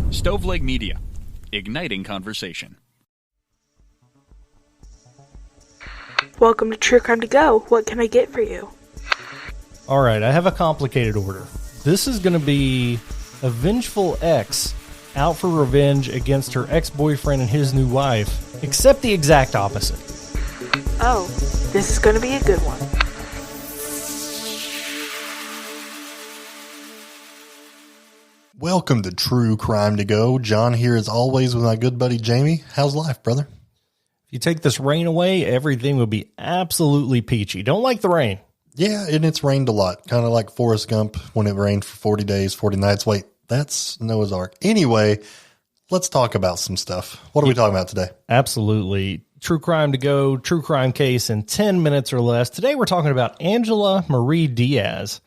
Stoveleg Media, igniting conversation. Welcome to True Crime to Go. What can I get for you? All right, I have a complicated order. This is going to be a vengeful ex out for revenge against her ex-boyfriend and his new wife, except the exact opposite. Oh, this is going to be a good one. Welcome to True Crime to Go. John here as always with my good buddy Jamie. How's life, brother? If you take this rain away, everything will be absolutely peachy. Don't like the rain. Yeah, and it's rained a lot. Kind of like Forrest Gump when it rained for 40 days, 40 nights. Wait, that's Noah's Ark. Anyway, let's talk about some stuff. What are we talking about today? Absolutely. True Crime to Go, true crime case in 10 minutes or less. Today we're talking about Angela Marie Diaz.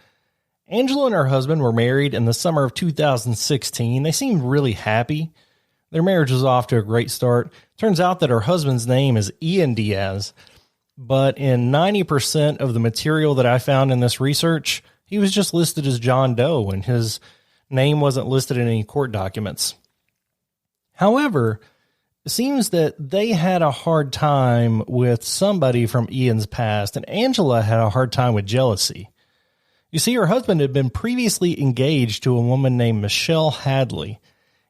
Angela and her husband were married in the summer of 2016. They seemed really happy. Their marriage was off to a great start. Turns out that her husband's name is Ian Diaz, but in 90% of the material that I found in this research, he was just listed as John Doe, and his name wasn't listed in any court documents. However, it seems that they had a hard time with somebody from Ian's past, and Angela had a hard time with jealousy. You see, her husband had been previously engaged to a woman named Michelle Hadley,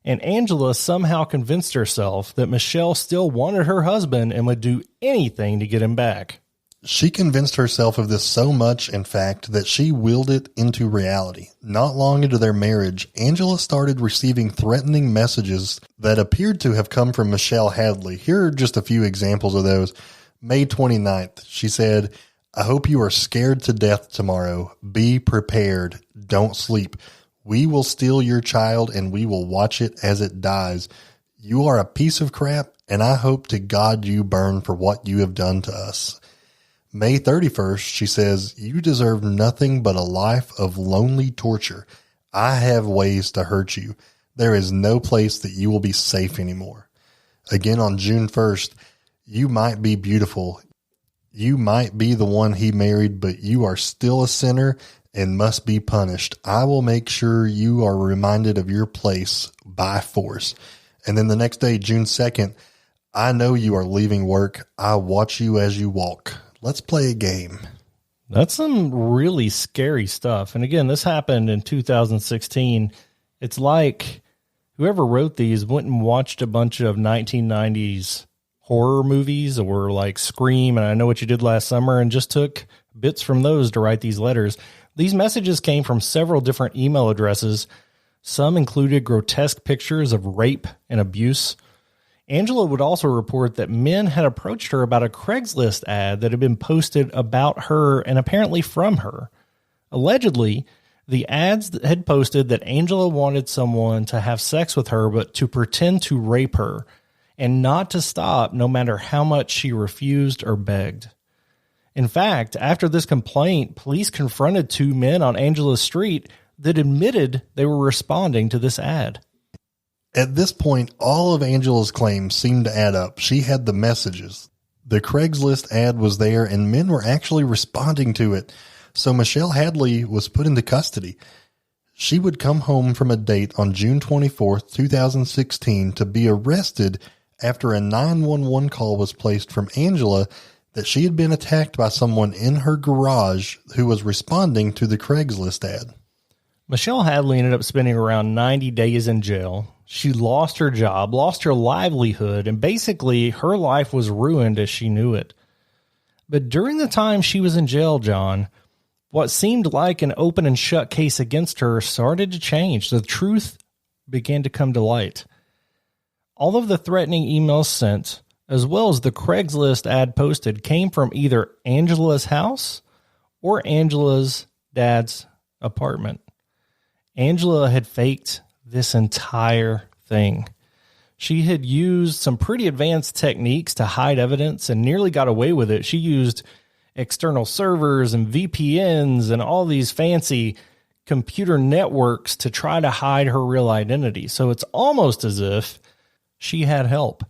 and Angela somehow convinced herself that Michelle still wanted her husband and would do anything to get him back. She convinced herself of this so much, in fact, that she willed it into reality. Not long into their marriage, Angela started receiving threatening messages that appeared to have come from Michelle Hadley. Here are just a few examples of those. May 29th, she said, "I hope you are scared to death tomorrow. Be prepared. Don't sleep. We will steal your child and we will watch it as it dies. You are a piece of crap, and I hope to God you burn for what you have done to us." May 31st, she says, "You deserve nothing but a life of lonely torture. I have ways to hurt you. There is no place that you will be safe anymore." Again on June 1st, "You might be beautiful. You might be the one he married, but you are still a sinner and must be punished. I will make sure you are reminded of your place by force." And then the next day, June 2nd, "I know you are leaving work. I watch you as you walk. Let's play a game." That's some really scary stuff. And again, this happened in 2016. It's like whoever wrote these went and watched a bunch of 1990s horror movies or like Scream and I Know What You Did Last Summer and just took bits from those to write these letters. These messages came from several different email addresses. Some included grotesque pictures of rape and abuse. Angela would also report that men had approached her about a Craigslist ad that had been posted about her and apparently from her. Allegedly, the ads had posted that Angela wanted someone to have sex with her but to pretend to rape her and not to stop no matter how much she refused or begged. In fact, after this complaint, police confronted two men on Angela's street that admitted they were responding to this ad. At this point, all of Angela's claims seemed to add up. She had the messages. The Craigslist ad was there, and men were actually responding to it. So Michelle Hadley was put into custody. She would come home from a date on June 24th, 2016 to be arrested after a 911 call was placed from Angela that she had been attacked by someone in her garage who was responding to the Craigslist ad. Michelle Hadley ended up spending around 90 days in jail. She lost her job, lost her livelihood, and basically her life was ruined as she knew it. But during the time she was in jail, John, what seemed like an open and shut case against her started to change. The truth began to come to light. All of the threatening emails sent, as well as the Craigslist ad posted, came from either Angela's house or Angela's dad's apartment. Angela had faked this entire thing. She had used some pretty advanced techniques to hide evidence and nearly got away with it. She used external servers and VPNs and all these fancy computer networks to try to hide her real identity. So it's almost as if she had help.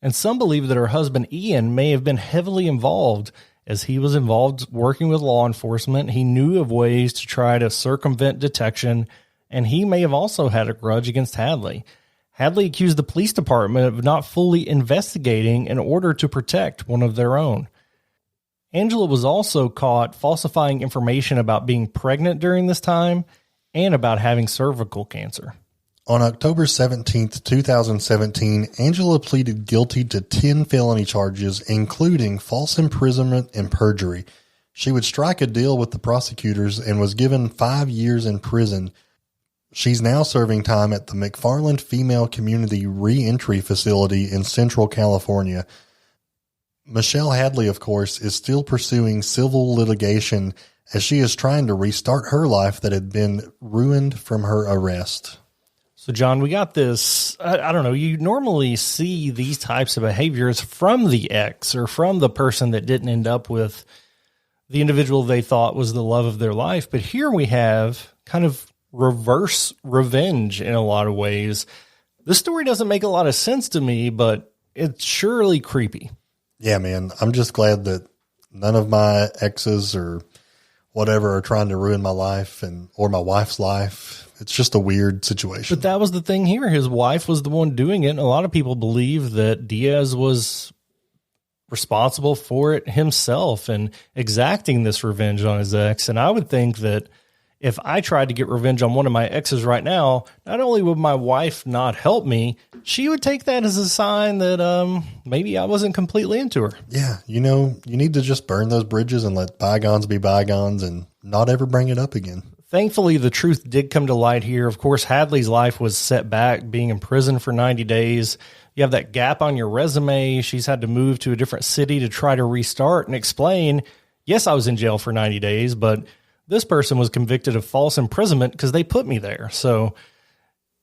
And some believe that her husband Ian may have been heavily involved, as he was involved working with law enforcement. He knew of ways to try to circumvent detection, and he may have also had a grudge against Hadley. Hadley accused the police department of not fully investigating in order to protect one of their own. Angela was also caught falsifying information about being pregnant during this time and about having cervical cancer. On October 17th, 2017, Angela pleaded guilty to 10 felony charges, including false imprisonment and perjury. She would strike a deal with the prosecutors and was given 5 years in prison. She's now serving time at the McFarland Female Community Reentry Facility in Central California. Michelle Hadley, of course, is still pursuing civil litigation as she is trying to restart her life that had been ruined from her arrest. So, John, we got this, I don't know, you normally see these types of behaviors from the ex or from the person that didn't end up with the individual they thought was the love of their life. But here we have kind of reverse revenge in a lot of ways. This story doesn't make a lot of sense to me, but it's surely creepy. Yeah, man, I'm just glad that none of my exes or whatever are trying to ruin my life or my wife's life. It's just a weird situation. But that was the thing here. His wife was the one doing it. And a lot of people believe that Diaz was responsible for it himself and exacting this revenge on his ex. And I would think that if I tried to get revenge on one of my exes right now, not only would my wife not help me, she would take that as a sign that maybe I wasn't completely into her. Yeah, you need to just burn those bridges and let bygones be bygones and not ever bring it up again. Thankfully, the truth did come to light here. Of course, Hadley's life was set back, being in prison for 90 days. You have that gap on your resume. She's had to move to a different city to try to restart and explain, yes, I was in jail for 90 days, but this person was convicted of false imprisonment because they put me there. So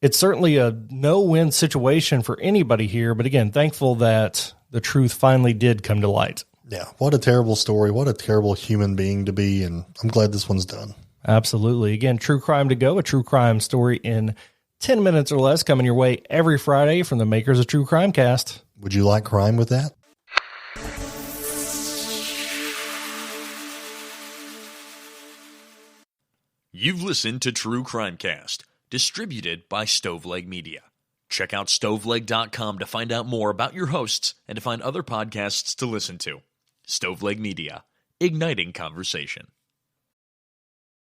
it's certainly a no-win situation for anybody here. But again, thankful that the truth finally did come to light. Yeah, what a terrible story. What a terrible human being to be. And I'm glad this one's done. Absolutely. Again, True Crime to Go, a true crime story in 10 minutes or less, coming your way every Friday from the makers of True Crimecast. Would you like crime with that? You've listened to True Crimecast, distributed by Stoveleg Media. Check out stoveleg.com to find out more about your hosts and to find other podcasts to listen to. Stoveleg Media, igniting conversation.